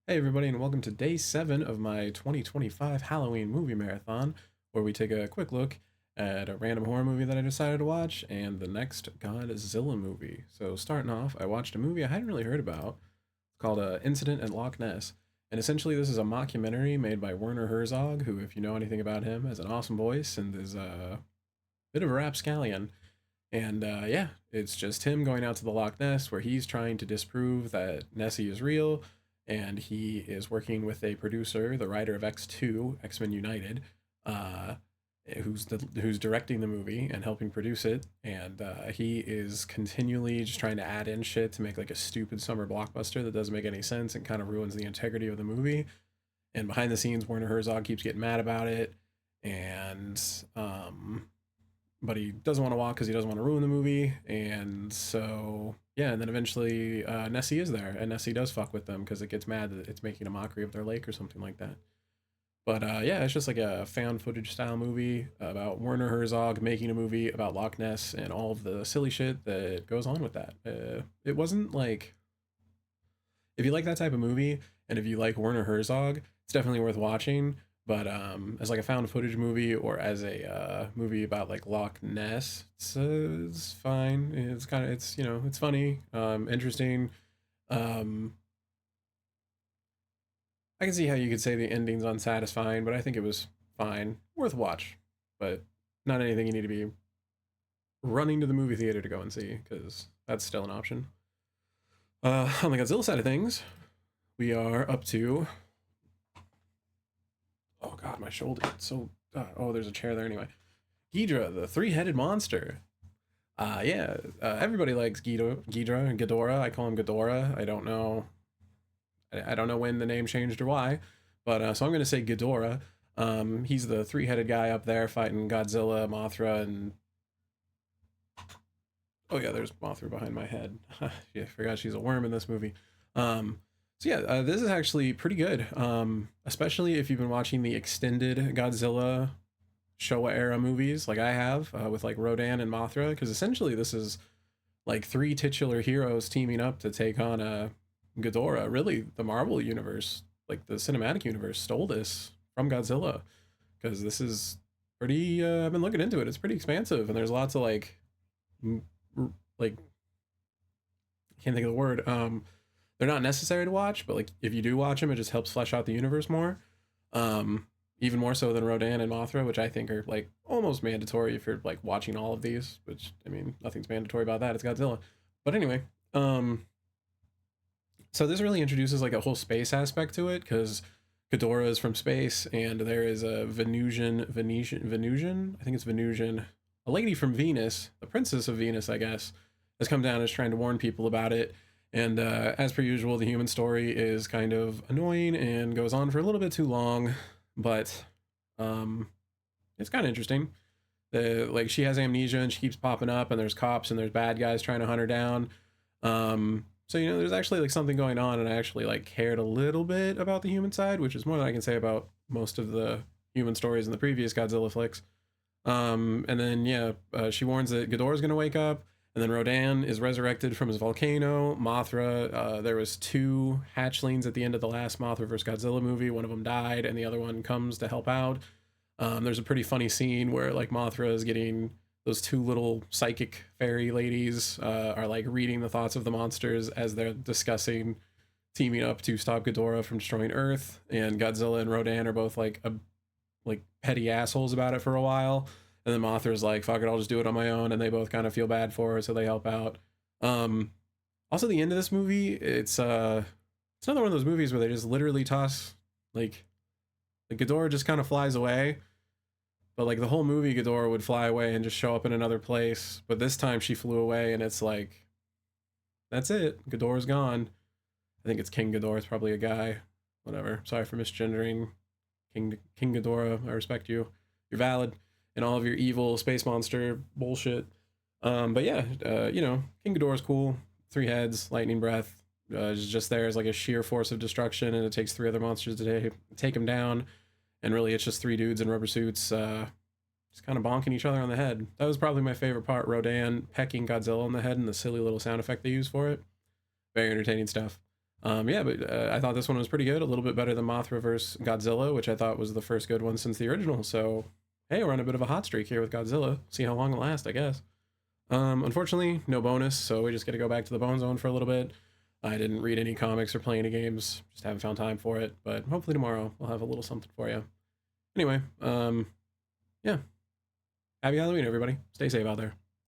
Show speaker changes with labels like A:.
A: Hey everybody, and welcome to day 7 of my 2025 Halloween movie marathon, where we take a quick look at a random horror movie that I decided to watch and the next Godzilla movie. So starting off, I watched a movie I hadn't really heard about called Incident at Loch Ness. And essentially this is a mockumentary made by Werner Herzog, who, if you know anything about him, has an awesome voice and is a bit of a rapscallion. And yeah, it's just him going out to the Loch Ness where he's trying to disprove that Nessie is real, and he is working with a producer, the writer of X2, X-Men United, uh, who's directing the movie and helping produce it. And he is continually just trying to add in shit to make like a stupid summer blockbuster that doesn't make any sense and kind of ruins the integrity of the movie. And behind the scenes, Werner Herzog keeps getting mad about it, and but he doesn't want to walk because he doesn't want to ruin the movie. And so, yeah, and then eventually Nessie is there, and Nessie does fuck with them because it gets mad that it's making a mockery of their lake or something like that. But yeah, it's just like a found footage style movie about Werner Herzog making a movie about Loch Ness and all of the silly shit that goes on with that. It wasn't like, if you like that type of movie and if you like Werner Herzog, it's definitely worth watching. But as like a found footage movie or as a movie about like Loch Ness, it's fine. It's kind of it's funny, interesting. Um, I can see how you could say the ending's unsatisfying, but I think it was fine, worth watch, but not anything you need to be running to the movie theater to go and see because that's still an option. On the Godzilla side of things, we are up to, oh god, my shoulder. It's so oh, there's a chair there anyway. Ghidorah, the three-headed monster. Yeah, everybody likes Ghidorah and Ghidorah. I call him Ghidorah. I don't know. I don't know when the name changed or why, but so I'm gonna say Ghidorah. He's the three-headed guy up there fighting Godzilla, Mothra, and oh yeah, there's Mothra behind my head. Yeah, I forgot she's a worm in this movie. So yeah, this is actually pretty good. Especially if you've been watching the extended Godzilla Showa era movies like I have with like Rodan and Mothra, because essentially this is like three titular heroes teaming up to take on Ghidorah. Really, the Marvel universe, like the cinematic universe, stole this from Godzilla because this is pretty. I've been looking into it. It's pretty expansive, and there's lots of like, like I can't think of the word. They're not necessary to watch, but like if you do watch them, it just helps flesh out the universe more. Even more so than Rodan and Mothra, which I think are like almost mandatory if you're like watching all of these. Which I mean, nothing's mandatory about that. It's Godzilla. But anyway, so this really introduces like a whole space aspect to it because Ghidorah is from space, and there is a Venusian, I think it's Venusian, a lady from Venus, the princess of Venus, I guess, has come down and is trying to warn people about it. And as per usual, the human story is kind of annoying and goes on for a little bit too long, but um, it's kind of interesting. Like she has amnesia and she keeps popping up, and there's cops and there's bad guys trying to hunt her down. So there's actually like something going on, and I actually like cared a little bit about the human side, which is more than I can say about most of the human stories in the previous Godzilla flicks. And then yeah, she warns that Ghidorah's gonna wake up, and then Rodan is resurrected from his volcano. Mothra, there was two hatchlings at the end of the last Mothra vs. Godzilla movie. One of them died, and the other one comes to help out. There's a pretty funny scene where like Mothra is getting those two little psychic fairy ladies are like reading the thoughts of the monsters as they're discussing teaming up to stop Ghidorah from destroying Earth. And Godzilla and Rodan are both like petty assholes about it for a while. And then Mothra's like, "Fuck it, I'll just do it on my own." And they both kind of feel bad for her, so they help out. Um, Also, the end of this movie, it's another one of those movies where they just literally toss like Ghidorah just kind of flies away, but like the whole movie, Ghidorah would fly away and just show up in another place. But this time she flew away, and it's like, that's it. Ghidorah's gone. I think it's King Ghidorah. It's probably a guy. Whatever. Sorry for misgendering. King Ghidorah. I respect you. You're valid in all of your evil space monster bullshit. But yeah, King Ghidorah's cool. Three heads, lightning breath. Is just there as like a sheer force of destruction, and it takes three other monsters to take him down. And really, it's just three dudes in rubber suits, just kind of bonking each other on the head. That was probably my favorite part. Rodan pecking Godzilla on the head and the silly little sound effect they use for it. Very entertaining stuff. Yeah, but I thought this one was pretty good, a little bit better than Mothra vs. Godzilla, which I thought was the first good one since the original. So, hey, we're on a bit of a hot streak here with Godzilla. See how long it lasts, I guess. Unfortunately, no bonus, so we just get to go back to the Bone Zone for a little bit. I didn't read any comics or play any games, just haven't found time for it, but hopefully tomorrow we'll have a little something for you. Anyway, yeah. Happy Halloween, everybody. Stay safe out there.